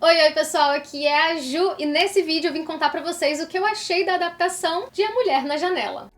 Oi pessoal, aqui é a Ju e nesse vídeo eu vim contar pra vocês o que eu achei da adaptação de A Mulher na Janela.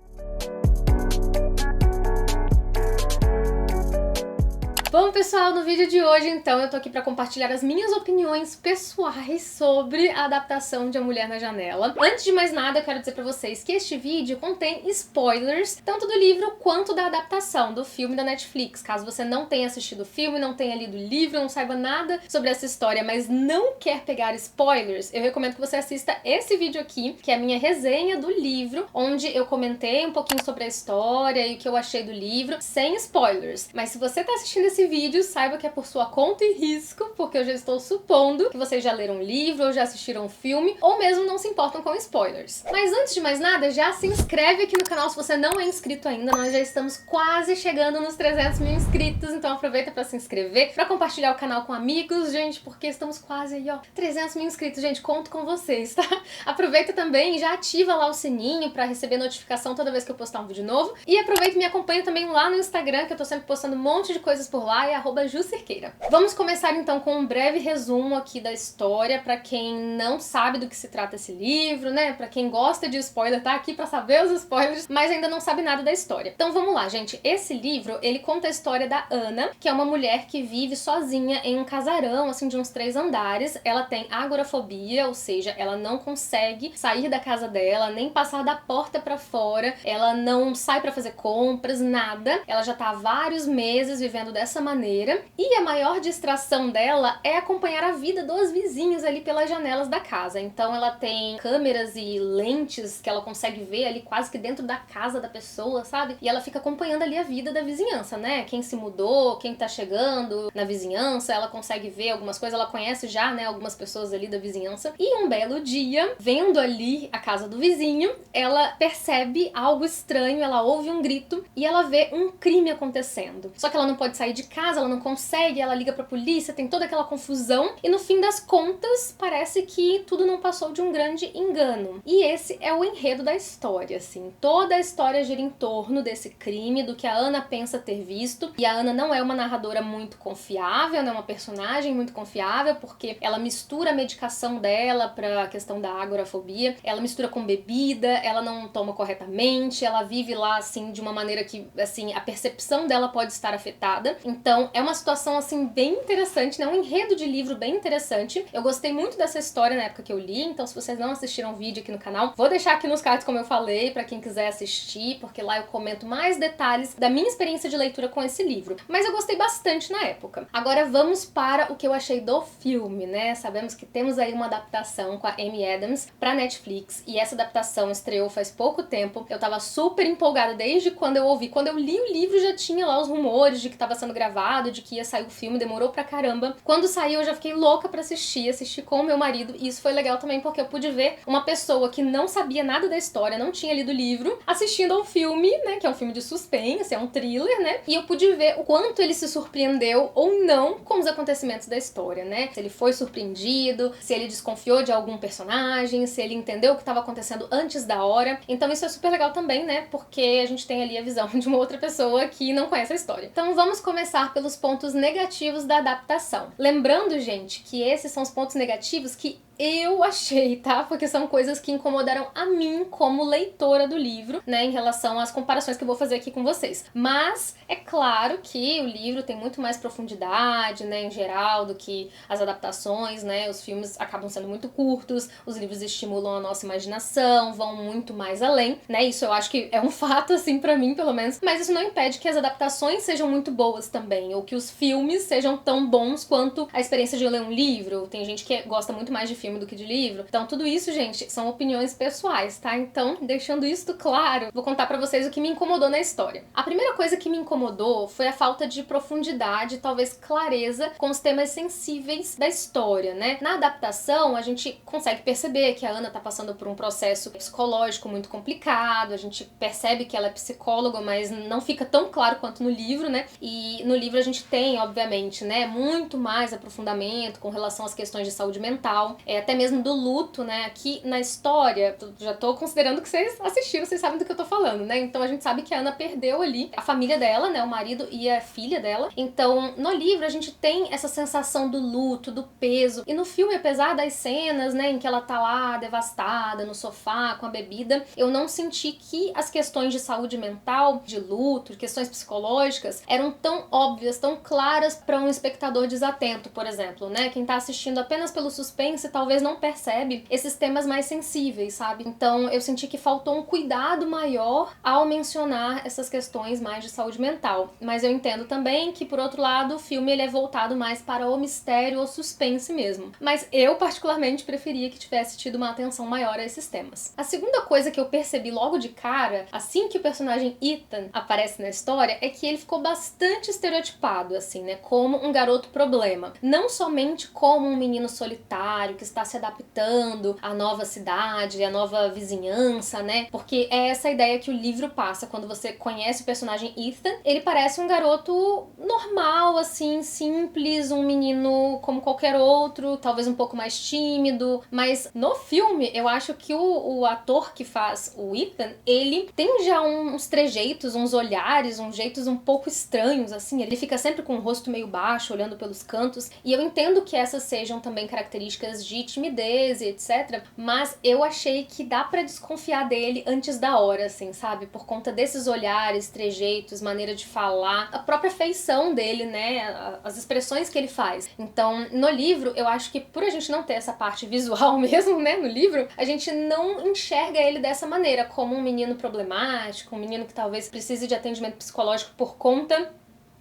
Bom pessoal, no vídeo de hoje então eu tô aqui pra compartilhar as minhas opiniões pessoais sobre a adaptação de A Mulher na Janela. Antes de mais nada eu quero dizer pra vocês que este vídeo contém spoilers tanto do livro quanto da adaptação do filme da Netflix. Caso você não tenha assistido o filme, não tenha lido o livro, não saiba nada sobre essa história, mas não quer pegar spoilers, eu recomendo que você assista esse vídeo aqui, que é a minha resenha do livro, onde eu comentei um pouquinho sobre a história e o que eu achei do livro, sem spoilers. Mas se você tá assistindo esse vídeo, saiba que é por sua conta e risco, porque eu já estou supondo que vocês já leram o livro, ou já assistiram o filme, ou mesmo não se importam com spoilers. Mas antes de mais nada, já se inscreve aqui no canal se você não é inscrito ainda, nós já estamos quase chegando nos 300 mil inscritos, então aproveita pra se inscrever, pra compartilhar o canal com amigos, gente, porque estamos quase aí, ó, 300 mil inscritos, gente, conto com vocês, tá? Aproveita também e já ativa lá o sininho pra receber notificação toda vez que eu postar um vídeo novo, e aproveita e me acompanha também lá no Instagram, que eu tô sempre postando um monte de coisas por lá, é @JuCerqueira. Vamos começar então com um breve resumo aqui da história, pra quem não sabe do que se trata esse livro, né? Pra quem gosta de spoiler, tá aqui pra saber os spoilers, mas ainda não sabe nada da história. Então vamos lá, gente. Esse livro, ele conta a história da Ana, que é uma mulher que vive sozinha em um casarão, assim, de uns 3 andares. Ela tem agorafobia, ou seja, ela não consegue sair da casa dela, nem passar da porta pra fora, ela não sai pra fazer compras, nada. Ela já tá há vários meses vivendo dessa maneira, e a maior distração dela é acompanhar a vida dos vizinhos ali pelas janelas da casa. Então ela tem câmeras e lentes que ela consegue ver ali quase que dentro da casa da pessoa, sabe? E ela fica acompanhando ali a vida da vizinhança, né? Quem se mudou, quem tá chegando na vizinhança, ela consegue ver algumas coisas, ela conhece já, né, algumas pessoas ali da vizinhança. E um belo dia, vendo ali a casa do vizinho, ela percebe algo estranho, ela ouve um grito e ela vê um crime acontecendo. Só que ela não pode sair de casa, ela não consegue, ela liga pra polícia, tem toda aquela confusão e no fim das contas parece que tudo não passou de um grande engano. E esse é o enredo da história, assim. Toda a história gira em torno desse crime, do que a Ana pensa ter visto. E a Ana não é uma narradora muito confiável, não é uma personagem muito confiável, porque ela mistura a medicação dela pra questão da agorafobia, ela mistura com bebida, ela não toma corretamente, ela vive lá, assim, de uma maneira que, assim, a percepção dela pode estar afetada. Então é uma situação assim bem interessante, né? Um enredo de livro bem interessante. Eu gostei muito dessa história na época que eu li, então se vocês não assistiram o vídeo aqui no canal, vou deixar aqui nos cards como eu falei, pra quem quiser assistir, porque lá eu comento mais detalhes da minha experiência de leitura com esse livro. Mas eu gostei bastante na época. Agora vamos para o que eu achei do filme, né? Sabemos que temos aí uma adaptação com a Amy Adams pra Netflix, e essa adaptação estreou faz pouco tempo. Eu tava super empolgada desde quando eu ouvi. Quando eu li o livro já tinha lá os rumores de que tava sendo gravado, de que ia sair o filme, demorou pra caramba. Quando saiu eu já fiquei louca pra assistir com o meu marido, e isso foi legal também porque eu pude ver uma pessoa que não sabia nada da história, não tinha lido o livro, assistindo ao filme, né, que é um filme de suspense, é um thriller, né, e eu pude ver o quanto ele se surpreendeu ou não com os acontecimentos da história, né, se ele foi surpreendido, se ele desconfiou de algum personagem, se ele entendeu o que estava acontecendo antes da hora. Então isso é super legal também, né, porque a gente tem ali a visão de uma outra pessoa que não conhece a história. Então vamos começar pelos pontos negativos da adaptação. Lembrando, gente, que esses são os pontos negativos que eu achei, tá? Porque são coisas que incomodaram a mim como leitora do livro, né? Em relação às comparações que eu vou fazer aqui com vocês. Mas é claro que o livro tem muito mais profundidade, né? Em geral, do que as adaptações, né? Os filmes acabam sendo muito curtos, os livros estimulam a nossa imaginação, vão muito mais além, né? Isso eu acho que é um fato, assim, pra mim, pelo menos. Mas isso não impede que as adaptações sejam muito boas também, ou que os filmes sejam tão bons quanto a experiência de ler um livro. Tem gente que gosta muito mais de filme do que de livro. Então tudo isso, gente, são opiniões pessoais, tá? Então, deixando isso claro, vou contar pra vocês o que me incomodou na história. A primeira coisa que me incomodou foi a falta de profundidade, talvez clareza, com os temas sensíveis da história, né? Na adaptação, a gente consegue perceber que a Ana tá passando por um processo psicológico muito complicado, a gente percebe que ela é psicóloga, mas não fica tão claro quanto no livro, né? E no livro a gente tem, obviamente, né, muito mais aprofundamento com relação às questões de saúde mental. até mesmo do luto, né? Aqui na história, já tô considerando que vocês assistiram, vocês sabem do que eu tô falando, né? Então a gente sabe que a Ana perdeu ali a família dela, né? O marido e a filha dela. Então, no livro a gente tem essa sensação do luto, do peso. E no filme, apesar das cenas, né, em que ela tá lá devastada no sofá com a bebida, eu não senti que as questões de saúde mental, de luto, questões psicológicas eram tão óbvias, tão claras para um espectador desatento, por exemplo, né? Quem tá assistindo apenas pelo suspense talvez não percebe esses temas mais sensíveis, sabe? Então eu senti que faltou um cuidado maior ao mencionar essas questões mais de saúde mental. Mas eu entendo também que, por outro lado, o filme ele é voltado mais para o mistério ou suspense mesmo. Mas eu, particularmente, preferia que tivesse tido uma atenção maior a esses temas. A segunda coisa que eu percebi logo de cara, assim que o personagem Ethan aparece na história, é que ele ficou bastante estereotipado, assim, né? Como um garoto problema. Não somente como um menino solitário que está se adaptando à nova cidade, à nova vizinhança, né? Porque é essa ideia que o livro passa quando você conhece o personagem Ethan. Ele parece um garoto normal, assim, simples, um menino como qualquer outro, talvez um pouco mais tímido, mas no filme eu acho que o ator que faz o Ethan, ele tem já uns trejeitos, uns olhares, uns jeitos um pouco estranhos, assim, ele fica sempre com o rosto meio baixo, olhando pelos cantos, e eu entendo que essas sejam também características de timidez e etc, mas eu achei que dá pra desconfiar dele antes da hora, assim, sabe? Por conta desses olhares, trejeitos, maneira de falar, a própria feição dele, né? As expressões que ele faz. Então, no livro, eu acho que por a gente não ter essa parte visual mesmo, né, no livro, a gente não enxerga ele dessa maneira, como um menino problemático, um menino que talvez precise de atendimento psicológico por conta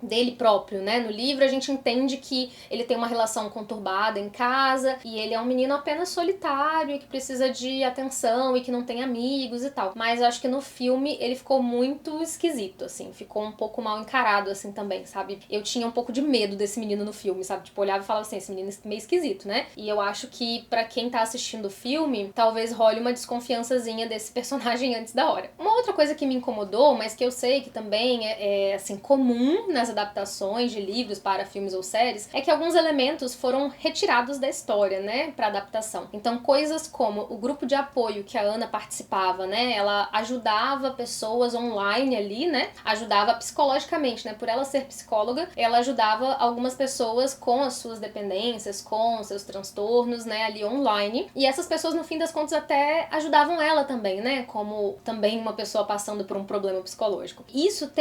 dele próprio, né? No livro a gente entende que ele tem uma relação conturbada em casa e ele é um menino apenas solitário e que precisa de atenção e que não tem amigos e tal. Mas eu acho que no filme ele ficou muito esquisito, assim, ficou um pouco mal encarado, assim, também, sabe? Eu tinha um pouco de medo desse menino no filme, sabe? Tipo, olhava e falava assim, esse menino é meio esquisito, né? E eu acho que pra quem tá assistindo o filme, talvez role uma desconfiançazinha desse personagem antes da hora. Uma outra coisa que me incomodou, mas que eu sei que também assim, comum nas adaptações de livros para filmes ou séries, é que alguns elementos foram retirados da história, né, para adaptação. Então, coisas como o grupo de apoio que a Ana participava, né, ela ajudava pessoas online ali, né, ajudava psicologicamente, né, por ela ser psicóloga, ela ajudava algumas pessoas com as suas dependências, com os seus transtornos, né, ali online, e essas pessoas, no fim das contas, até ajudavam ela também, né, como também uma pessoa passando por um problema psicológico. Isso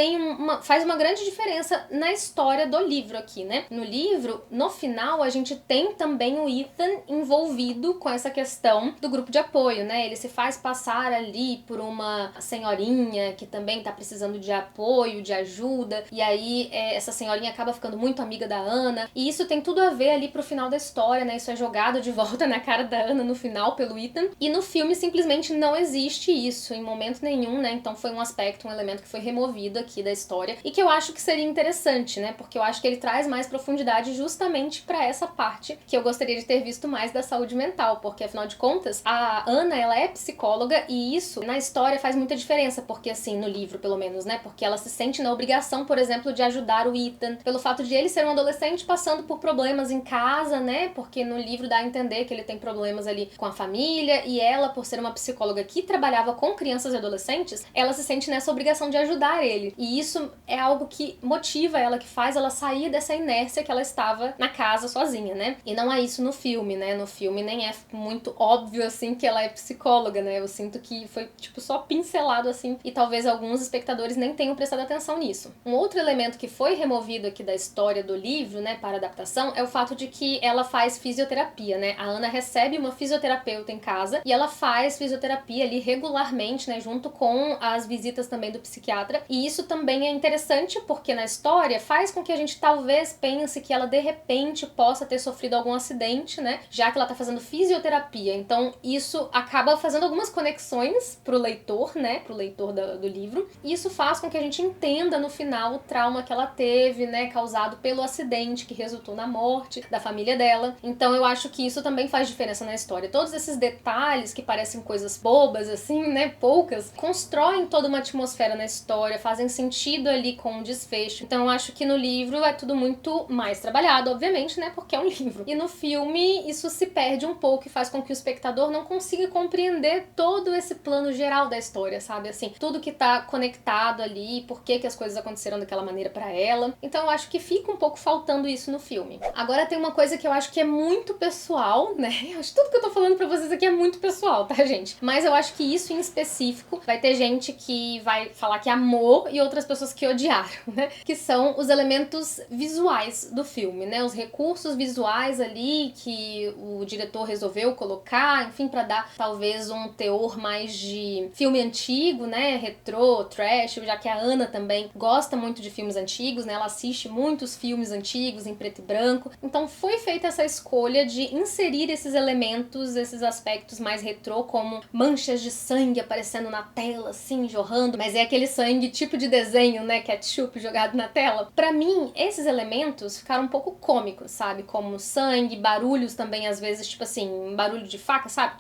faz uma grande diferença na história do livro aqui, né? No livro, no final, a gente tem também o Ethan envolvido com essa questão do grupo de apoio, né? Ele se faz passar ali por uma senhorinha que também tá precisando de apoio, de ajuda, e aí essa senhorinha acaba ficando muito amiga da Ana, e isso tem tudo a ver ali pro final da história, né? Isso é jogado de volta na cara da Ana no final pelo Ethan, e no filme simplesmente não existe isso em momento nenhum, né? Então foi um aspecto, um elemento que foi removido aqui da história, e que eu acho que seria interessante, né? Porque eu acho que ele traz mais profundidade justamente pra essa parte que eu gostaria de ter visto mais da saúde mental, porque afinal de contas, a Ana, ela é psicóloga e isso na história faz muita diferença, porque assim, no livro pelo menos, né? Porque ela se sente na obrigação, por exemplo, de ajudar o Ethan, pelo fato de ele ser um adolescente passando por problemas em casa, né? Porque no livro dá a entender que ele tem problemas ali com a família, e ela, por ser uma psicóloga que trabalhava com crianças e adolescentes, ela se sente nessa obrigação de ajudar ele. E isso é algo que motiva ela, que faz ela sair dessa inércia que ela estava na casa sozinha, né? E não há isso no filme, né? No filme nem é muito óbvio, assim, que ela é psicóloga, né? Eu sinto que foi, tipo, só pincelado, assim, e talvez alguns espectadores nem tenham prestado atenção nisso. Um outro elemento que foi removido aqui da história do livro, né, para adaptação, é o fato de que ela faz fisioterapia, né? A Ana recebe uma fisioterapeuta em casa e ela faz fisioterapia ali regularmente, né, junto com as visitas também do psiquiatra, e isso também é interessante porque na história faz com que a gente talvez pense que ela de repente possa ter sofrido algum acidente, né? Já que ela tá fazendo fisioterapia. Então isso acaba fazendo algumas conexões pro leitor, né? Pro leitor do livro. E isso faz com que a gente entenda no final o trauma que ela teve, né? Causado pelo acidente que resultou na morte da família dela. Então eu acho que isso também faz diferença na história. Todos esses detalhes que parecem coisas bobas, assim, né? Poucas, constroem toda uma atmosfera na história, fazem sentido ali com o desfecho. Então eu acho que no livro é tudo muito mais trabalhado, obviamente, né, porque é um livro. E no filme isso se perde um pouco e faz com que o espectador não consiga compreender todo esse plano geral da história, sabe? Assim, tudo que tá conectado ali, por que as coisas aconteceram daquela maneira pra ela. Então eu acho que fica um pouco faltando isso no filme. Agora tem uma coisa que eu acho que é muito pessoal, né? Eu acho que tudo que eu tô falando pra vocês aqui é muito pessoal, tá, gente? Mas eu acho que isso em específico vai ter gente que vai falar que amou e outras pessoas que odiaram, né? Que são os elementos visuais do filme, né? Os recursos visuais ali que o diretor resolveu colocar, enfim, pra dar talvez um teor mais de filme antigo, né? Retrô, trash, já que a Ana também gosta muito de filmes antigos, né? Ela assiste muitos filmes antigos em preto e branco. Então foi feita essa escolha de inserir esses elementos, esses aspectos mais retrô, como manchas de sangue aparecendo na tela, assim, jorrando, mas é aquele sangue tipo de desenho, né? Ketchup jogado na tela. Pra mim, esses elementos ficaram um pouco cômicos, sabe? Como sangue, barulhos também, às vezes, tipo assim, barulho de faca, sabe?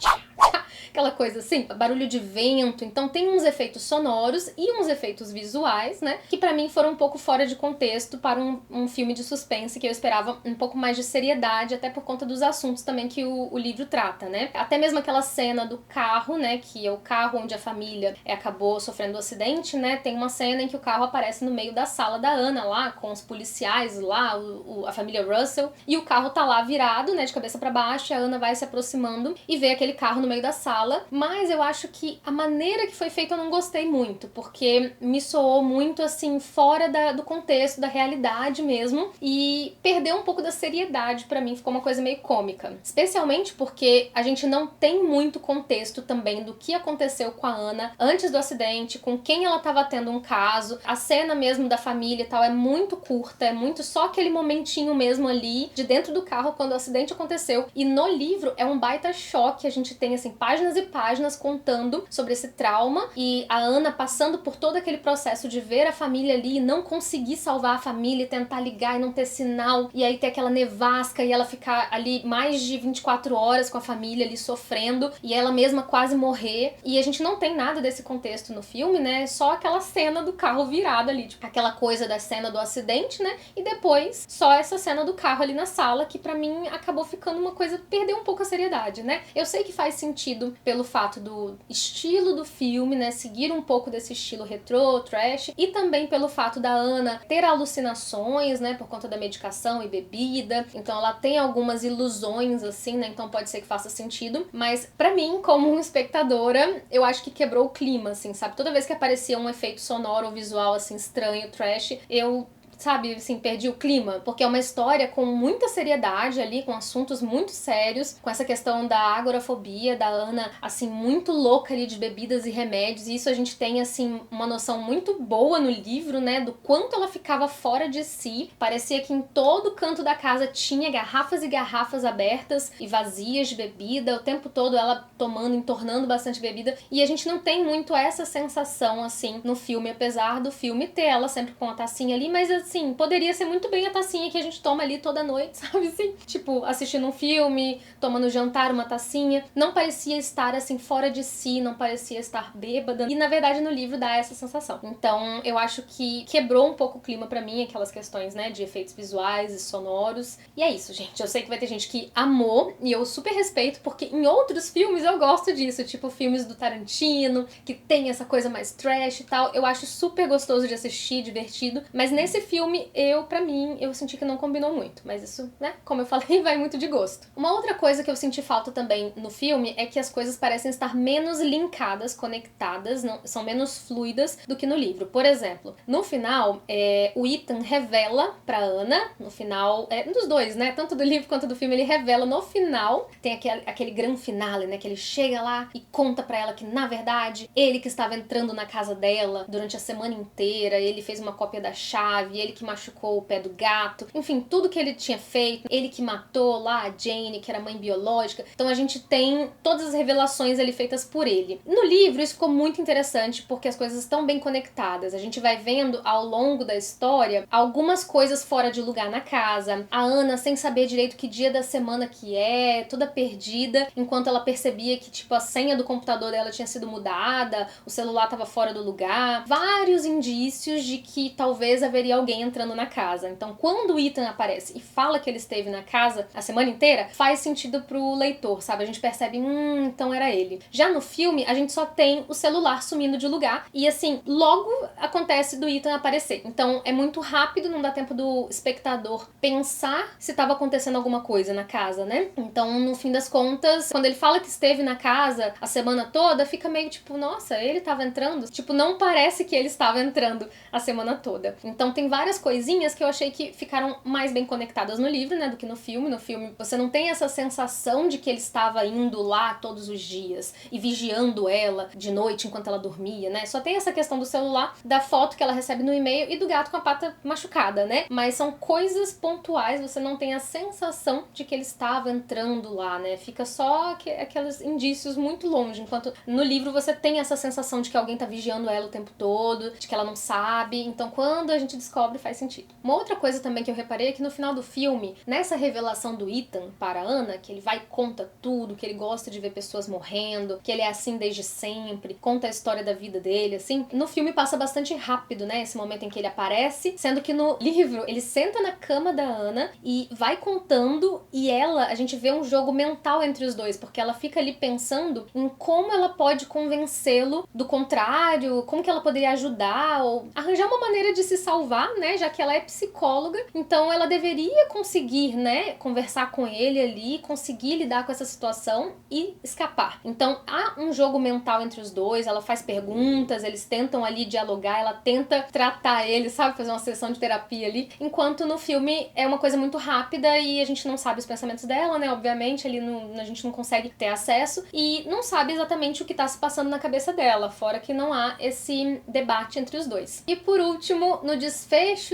Aquela coisa assim, barulho de vento. Então tem uns efeitos sonoros e uns efeitos visuais, né, que pra mim foram um pouco fora de contexto para um filme de suspense, que eu esperava um pouco mais de seriedade, até por conta dos assuntos também que o livro trata, né. Até mesmo aquela cena do carro, né, que é o carro onde a família acabou sofrendo um acidente, né, tem uma cena em que o carro aparece no meio da sala da Ana lá, com os policiais lá, a família Russell, e o carro tá lá virado, né, de cabeça pra baixo, e a Ana vai se aproximando e vê aquele carro no meio da sala, mas eu acho que a maneira que foi feita eu não gostei muito, porque me soou muito assim, fora do contexto, da realidade mesmo, e perdeu um pouco da seriedade pra mim, ficou uma coisa meio cômica. Especialmente porque a gente não tem muito contexto também do que aconteceu com a Ana antes do acidente, com quem ela tava tendo um caso, a cena mesmo da família e tal é muito curta, é muito só aquele momentinho mesmo ali, de dentro do carro quando o acidente aconteceu, e no livro é um baita choque, a gente tem assim, páginas e páginas contando sobre esse trauma e a Ana passando por todo aquele processo de ver a família ali e não conseguir salvar a família e tentar ligar e não ter sinal e aí ter aquela nevasca e ela ficar ali mais de 24 horas com a família ali sofrendo e ela mesma quase morrer e a gente não tem nada desse contexto no filme, né? Só aquela cena do carro virado ali, tipo aquela coisa da cena do acidente, né? E depois só essa cena do carro ali na sala que pra mim acabou ficando uma coisa, perdeu um pouco a seriedade, né? Eu sei que faz sentido pelo fato do estilo do filme, né, seguir um pouco desse estilo retrô, trash, e também pelo fato da Ana ter alucinações, né, por conta da medicação e bebida, então ela tem algumas ilusões, assim, né, então pode ser que faça sentido, mas pra mim, como espectadora, eu acho que quebrou o clima, assim, sabe? Toda vez que aparecia um efeito sonoro ou visual, assim, estranho, trash, eu sabe, assim, perdi o clima, porque é uma história com muita seriedade ali, com assuntos muito sérios, com essa questão da agorafobia, da Ana, assim, muito louca ali de bebidas e remédios, e isso a gente tem, assim, uma noção muito boa no livro, né, do quanto ela ficava fora de si, parecia que em todo canto da casa tinha garrafas e garrafas abertas e vazias de bebida, o tempo todo ela tomando, entornando bastante bebida, e a gente não tem muito essa sensação, assim, no filme, apesar do filme ter ela sempre com a tacinha ali, mas assim, poderia ser muito bem a tacinha que a gente toma ali toda noite, sabe assim? Tipo, assistindo um filme, tomando jantar, uma tacinha. Não parecia estar, assim, fora de si, não parecia estar bêbada. E, na verdade, no livro dá essa sensação. Então, eu acho que quebrou um pouco o clima pra mim, aquelas questões, né, de efeitos visuais e sonoros. E é isso, gente. Eu sei que vai ter gente que amou, e eu super respeito, porque em outros filmes eu gosto disso, tipo filmes do Tarantino, que tem essa coisa mais trash e tal. Eu acho super gostoso de assistir, divertido. Mas nesse filme, pra mim, eu senti que não combinou muito. Mas isso, né, como eu falei, vai muito de gosto. Uma outra coisa que eu senti falta também no filme é que as coisas parecem estar menos linkadas, conectadas, não, são menos fluidas do que no livro. Por exemplo, no final, o Ethan revela pra Ana, no final, dos dois, né, tanto do livro quanto do filme, ele revela no final, tem aquele grande finale, né, que ele chega lá e conta pra ela que, na verdade, ele que estava entrando na casa dela durante a semana inteira, ele fez uma cópia da chave, ele que machucou o pé do gato, enfim, tudo que ele tinha feito, ele que matou lá a Jane, que era mãe biológica. Então a gente tem todas as revelações ali feitas por ele. No livro isso ficou muito interessante porque as coisas estão bem conectadas. A gente vai vendo ao longo da história algumas coisas fora de lugar na casa. A Ana sem saber direito que dia da semana que é, toda perdida, enquanto ela percebia que tipo a senha do computador dela tinha sido mudada, o celular estava fora do lugar. Vários indícios de que talvez haveria alguém alguém entrando na casa. Então, quando o Ethan aparece e fala que ele esteve na casa a semana inteira, faz sentido pro leitor, sabe? A gente percebe, então era ele. Já no filme, a gente só tem o celular sumindo de lugar e, assim, logo acontece do Ethan aparecer. Então, é muito rápido, não dá tempo do espectador pensar se estava acontecendo alguma coisa na casa, né? Então, no fim das contas, quando ele fala que esteve na casa a semana toda, fica meio tipo, nossa, ele estava entrando? Tipo, não parece que ele estava entrando a semana toda. Então, tem várias coisinhas que eu achei que ficaram mais bem conectadas no livro, né, do que no filme. No filme, você não tem essa sensação de que ele estava indo lá todos os dias e vigiando ela de noite enquanto ela dormia, né? Só tem essa questão do celular, da foto que ela recebe no e-mail e do gato com a pata machucada, né? Mas são coisas pontuais, você não tem a sensação de que ele estava entrando lá, né? Fica só aqueles indícios muito longe, enquanto no livro você tem essa sensação de que alguém tá vigiando ela o tempo todo, de que ela não sabe. Então, quando a gente descobre, faz sentido. Uma outra coisa também que eu reparei é que no final do filme, nessa revelação do Ethan para a Anna, que ele vai e conta tudo, que ele gosta de ver pessoas morrendo, que ele é assim desde sempre, conta a história da vida dele, assim, no filme passa bastante rápido, né, esse momento em que ele aparece, sendo que no livro ele senta na cama da Anna e vai contando, e a gente vê um jogo mental entre os dois, porque ela fica ali pensando em como ela pode convencê-lo do contrário, como que ela poderia ajudar, ou arranjar uma maneira de se salvar, né, já que ela é psicóloga, então ela deveria conseguir, né, conversar com ele ali, conseguir lidar com essa situação e escapar. Então há um jogo mental entre os dois, ela faz perguntas, eles tentam ali dialogar, ela tenta tratar ele, sabe, fazer uma sessão de terapia ali, enquanto no filme é uma coisa muito rápida e a gente não sabe os pensamentos dela, né, obviamente, ali a gente não consegue ter acesso e não sabe exatamente o que tá se passando na cabeça dela, fora que não há esse debate entre os dois. E por último, no desfecho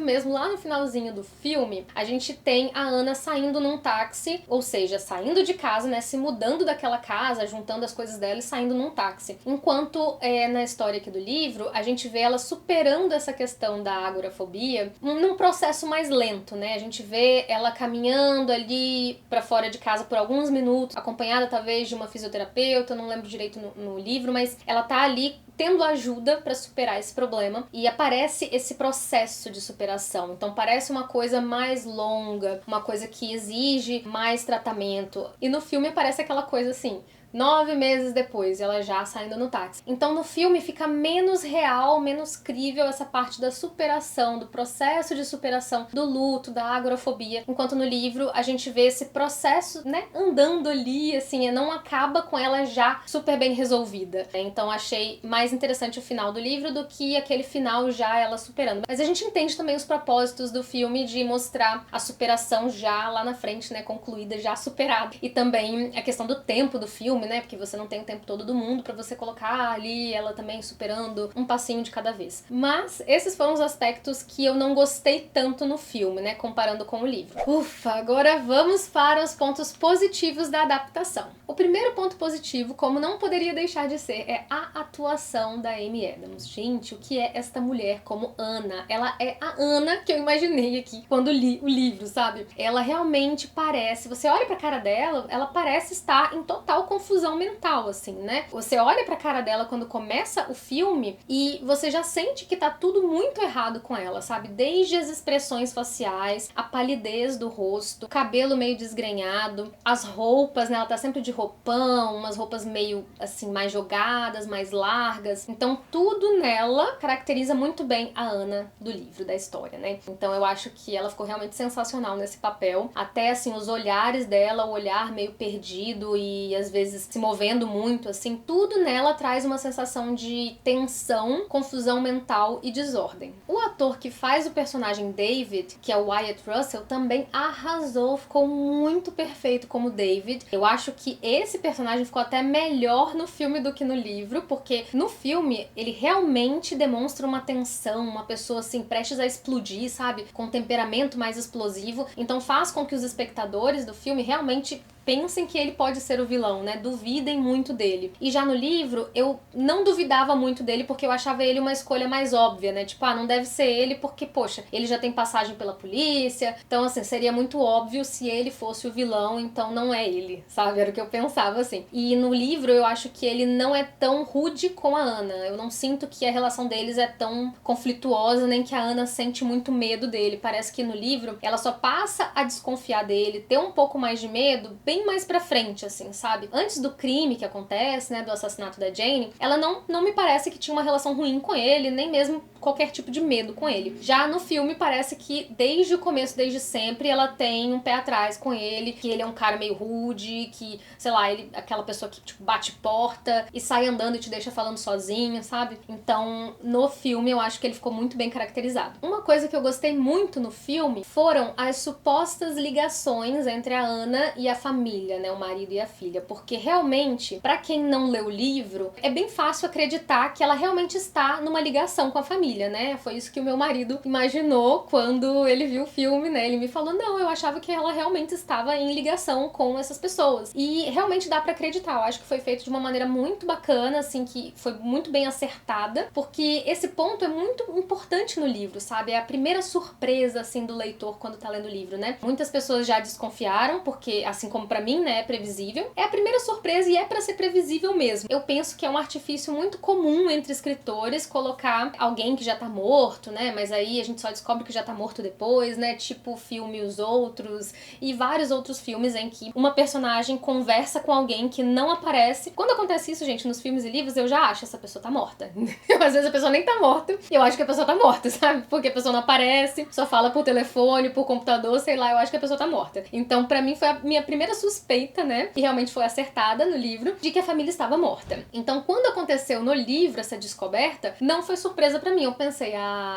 mesmo, lá no finalzinho do filme, a gente tem a Anna saindo num táxi, ou seja, saindo de casa, né, se mudando daquela casa, juntando as coisas dela e saindo num táxi. Enquanto na história aqui do livro, a gente vê ela superando essa questão da agorafobia num processo mais lento, né? A gente vê ela caminhando ali pra fora de casa por alguns minutos, acompanhada talvez de uma fisioterapeuta, não lembro direito no livro, mas ela tá ali tendo ajuda pra superar esse problema e aparece esse processo de superação. Então parece uma coisa mais longa, uma coisa que exige mais tratamento. E no filme parece aquela coisa assim, 9 meses depois, ela já saindo no táxi. Então no filme fica menos real, menos crível essa parte da superação, do processo de superação, do luto, da agorafobia. Enquanto no livro a gente vê esse processo, né, andando ali, assim, não acaba com ela já super bem resolvida. Então achei mais interessante o final do livro do que aquele final já ela superando. Mas a gente entende também os propósitos do filme de mostrar a superação já lá na frente, né, concluída, já superada. E também a questão do tempo do filme, né? Porque você não tem o tempo todo do mundo pra você colocar ali ela também superando um passinho de cada vez. Mas esses foram os aspectos que eu não gostei tanto no filme, né? Comparando com o livro. Ufa, agora vamos para os pontos positivos da adaptação. O primeiro ponto positivo, como não poderia deixar de ser, é a atuação da Amy Adams. Gente, o que é esta mulher como Anna? Ela é a Anna que eu imaginei aqui quando li o livro, sabe? Ela realmente parece, você olha pra cara dela, ela parece estar em total confusão mental, assim, né? Você olha pra cara dela quando começa o filme e você já sente que tá tudo muito errado com ela, sabe? Desde as expressões faciais, a palidez do rosto, o cabelo meio desgrenhado, as roupas, né? Ela tá sempre de roupão, umas roupas meio, assim, mais jogadas, mais largas. Então, tudo nela caracteriza muito bem a Anna do livro, da história, né? Então, eu acho que ela ficou realmente sensacional nesse papel. Até, assim, os olhares dela, o olhar meio perdido e, às vezes, se movendo muito, assim, tudo nela traz uma sensação de tensão, confusão mental e desordem. O ator que faz o personagem David, que é o Wyatt Russell, também arrasou, ficou muito perfeito como David. Eu acho que esse personagem ficou até melhor no filme do que no livro, porque no filme ele realmente demonstra uma tensão, uma pessoa assim prestes a explodir, sabe? Com um temperamento mais explosivo, então faz com que os espectadores do filme realmente pensem que ele pode ser o vilão, né? Duvidem muito dele. E já no livro, eu não duvidava muito dele porque eu achava ele uma escolha mais óbvia, né? Tipo, não deve ser ele porque, poxa, ele já tem passagem pela polícia. Então, assim, seria muito óbvio se ele fosse o vilão, então não é ele, sabe? Era o que eu pensava, assim. E no livro, eu acho que ele não é tão rude com a Ana. Eu não sinto que a relação deles é tão conflituosa, nem que a Ana sente muito medo dele. Parece que no livro, ela só passa a desconfiar dele, ter um pouco mais de medo, bem mais pra frente, assim, sabe? Antes do crime que acontece, né, do assassinato da Jane, ela não me parece que tinha uma relação ruim com ele, nem mesmo qualquer tipo de medo com ele. Já no filme, parece que desde o começo, desde sempre, ela tem um pé atrás com ele, que ele é um cara meio rude, que, sei lá, ele aquela pessoa que, tipo, bate porta e sai andando e te deixa falando sozinho, sabe? Então, no filme, eu acho que ele ficou muito bem caracterizado. Uma coisa que eu gostei muito no filme foram as supostas ligações entre a Ana e a família, né, o marido e a filha, porque realmente, pra quem não leu o livro, é bem fácil acreditar que ela realmente está numa ligação com a família, né? Foi isso que o meu marido imaginou quando ele viu o filme, né? Ele me falou, não, eu achava que ela realmente estava em ligação com essas pessoas. E realmente dá pra acreditar, eu acho que foi feito de uma maneira muito bacana, assim, que foi muito bem acertada, porque esse ponto é muito importante no livro, sabe? É a primeira surpresa, assim, do leitor quando tá lendo o livro, né? Muitas pessoas já desconfiaram, porque, assim como pra mim, né, é previsível. É a primeira surpresa e é pra ser previsível mesmo. Eu penso que é um artifício muito comum entre escritores colocar alguém que já tá morto, né? Mas aí a gente só descobre que já tá morto depois, né? Tipo o filme Os Outros e vários outros filmes em que uma personagem conversa com alguém que não aparece. Quando acontece isso, gente, nos filmes e livros, eu já acho essa pessoa tá morta. Às vezes a pessoa nem tá morta, eu acho que a pessoa tá morta, sabe? Porque a pessoa não aparece, só fala por telefone, por computador, sei lá, eu acho que a pessoa tá morta. Então, pra mim, foi a minha primeira suspeita, né? E realmente foi acertada no livro, de que a família estava morta. Então, quando aconteceu no livro essa descoberta, não foi surpresa pra mim. Eu pensei,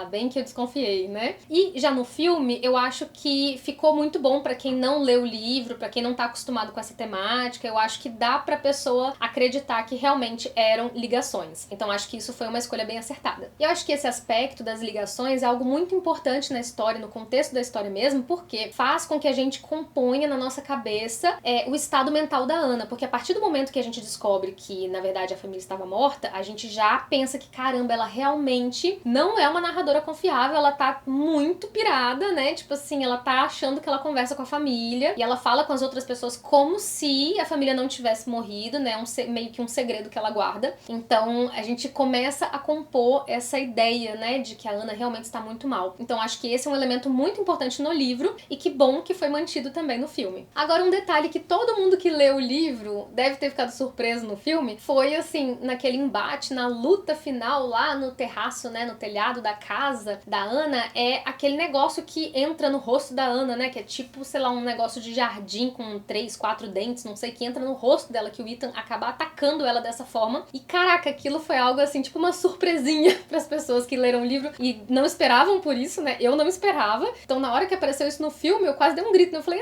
bem que eu desconfiei, né? E já no filme, eu acho que ficou muito bom pra quem não leu o livro, pra quem não tá acostumado com essa temática. Eu acho que dá pra pessoa acreditar que realmente eram ligações. Então, acho que isso foi uma escolha bem acertada. E eu acho que esse aspecto das ligações é algo muito importante na história, no contexto da história mesmo, porque faz com que a gente componha na nossa cabeça o estado mental da Ana, porque a partir do momento que a gente descobre que, na verdade, a família estava morta, a gente já pensa que, caramba, ela realmente não é uma narradora confiável, ela tá muito pirada, né? Tipo assim, ela tá achando que ela conversa com a família e ela fala com as outras pessoas como se a família não tivesse morrido, né? Meio que um segredo que ela guarda. Então, a gente começa a compor essa ideia, né, de que a Ana realmente está muito mal. Então, acho que esse é um elemento muito importante no livro e que bom que foi mantido também no filme. Agora, um detalhe que todo mundo que leu o livro deve ter ficado surpreso no filme foi, assim, naquele embate, na luta final lá no terraço, né, no telhado da casa da Ana, é aquele negócio que entra no rosto da Ana, né, que é tipo, sei lá, um negócio de jardim com 3, 4 dentes, não sei, que entra no rosto dela, que o Ethan acaba atacando ela dessa forma. E, caraca, aquilo foi algo, assim, tipo uma surpresinha pras pessoas que leram o livro e não esperavam por isso, né, eu não esperava. Então, na hora que apareceu isso no filme, eu quase dei um grito, né, eu falei,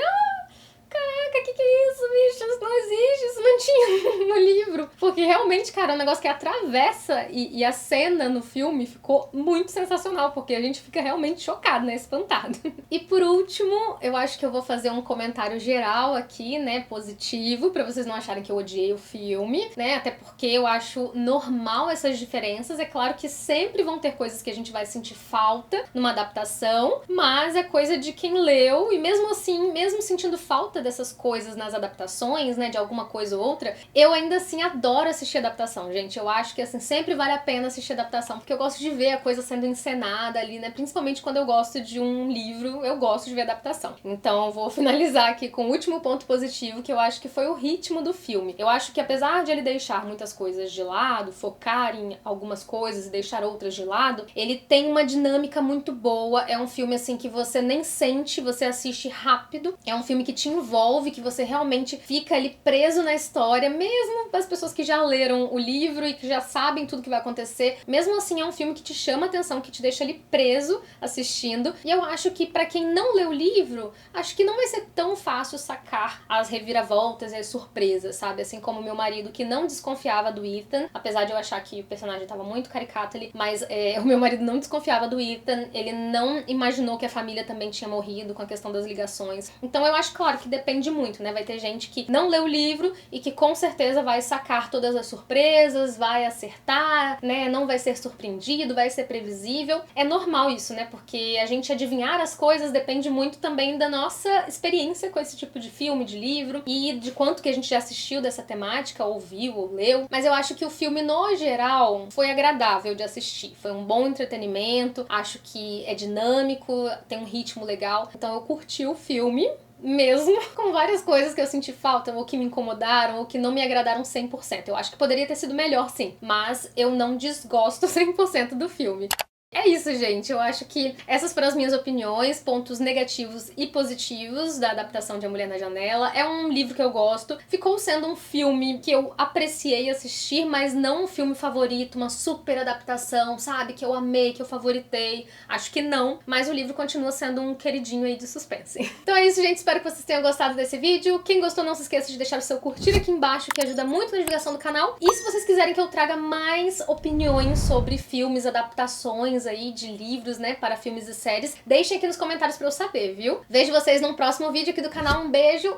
caraca, que é isso, bicho? Isso não existe, isso não tinha no livro. Porque realmente, cara, é um negócio que atravessa e a cena no filme ficou muito sensacional, porque a gente fica realmente chocado, né, espantado. E por último, eu acho que eu vou fazer um comentário geral aqui, né, positivo, pra vocês não acharem que eu odiei o filme, né, até porque eu acho normal essas diferenças. É claro que sempre vão ter coisas que a gente vai sentir falta numa adaptação, mas é coisa de quem leu, e mesmo assim, mesmo sentindo falta dessas coisas nas adaptações, né, de alguma coisa ou outra, eu ainda assim adoro assistir adaptação, gente. Eu acho que, assim, sempre vale a pena assistir adaptação, porque eu gosto de ver a coisa sendo encenada ali, né, principalmente quando eu gosto de um livro, eu gosto de ver adaptação. Então, eu vou finalizar aqui com o último ponto positivo, que eu acho que foi o ritmo do filme. Eu acho que, apesar de ele deixar muitas coisas de lado, focar em algumas coisas e deixar outras de lado, ele tem uma dinâmica muito boa. É um filme, assim, que você nem sente, você assiste rápido. É um filme que te envolve, que você realmente fica ali preso na história, mesmo as pessoas que já leram o livro e que já sabem tudo que vai acontecer. Mesmo assim, é um filme que te chama a atenção, que te deixa ali preso assistindo. E eu acho que pra quem não leu o livro, acho que não vai ser tão fácil sacar as reviravoltas e as surpresas, sabe? Assim como meu marido, que não desconfiava do Ethan, apesar de eu achar que o personagem tava muito caricato ali, mas o meu marido não desconfiava do Ethan, ele não imaginou que a família também tinha morrido com a questão das ligações. Então eu acho, claro, que depende muito, né? Vai ter gente que não lê o livro e que com certeza vai sacar todas as surpresas, vai acertar, né? Não vai ser surpreendido, vai ser previsível. É normal isso, né? Porque a gente adivinhar as coisas depende muito também da nossa experiência com esse tipo de filme, de livro, e de quanto que a gente já assistiu dessa temática, ouviu ou leu. Mas eu acho que o filme, no geral, foi agradável de assistir. Foi um bom entretenimento, acho que é dinâmico, tem um ritmo legal. Então eu curti o filme, mesmo com várias coisas que eu senti falta, ou que me incomodaram, ou que não me agradaram 100%. Eu acho que poderia ter sido melhor, sim, mas eu não desgosto 100% do filme. É isso, gente. Eu acho que essas foram as minhas opiniões, pontos negativos e positivos da adaptação de A Mulher na Janela. É um livro que eu gosto. Ficou sendo um filme que eu apreciei assistir, mas não um filme favorito, uma super adaptação, sabe? Que eu amei, que eu favoritei. Acho que não, mas o livro continua sendo um queridinho aí de suspense. Então é isso, gente. Espero que vocês tenham gostado desse vídeo. Quem gostou, não se esqueça de deixar o seu curtir aqui embaixo, que ajuda muito na divulgação do canal. E se vocês quiserem que eu traga mais opiniões sobre filmes, adaptações aí de livros, né, para filmes e séries, deixem aqui nos comentários pra eu saber, viu? Vejo vocês num próximo vídeo aqui do canal. Um beijo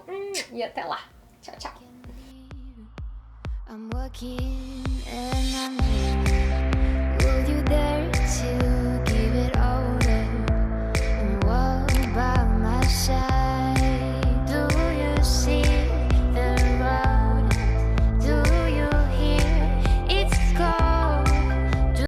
e até lá. Tchau, tchau. I'm walking and I'm leaving. Will you dare to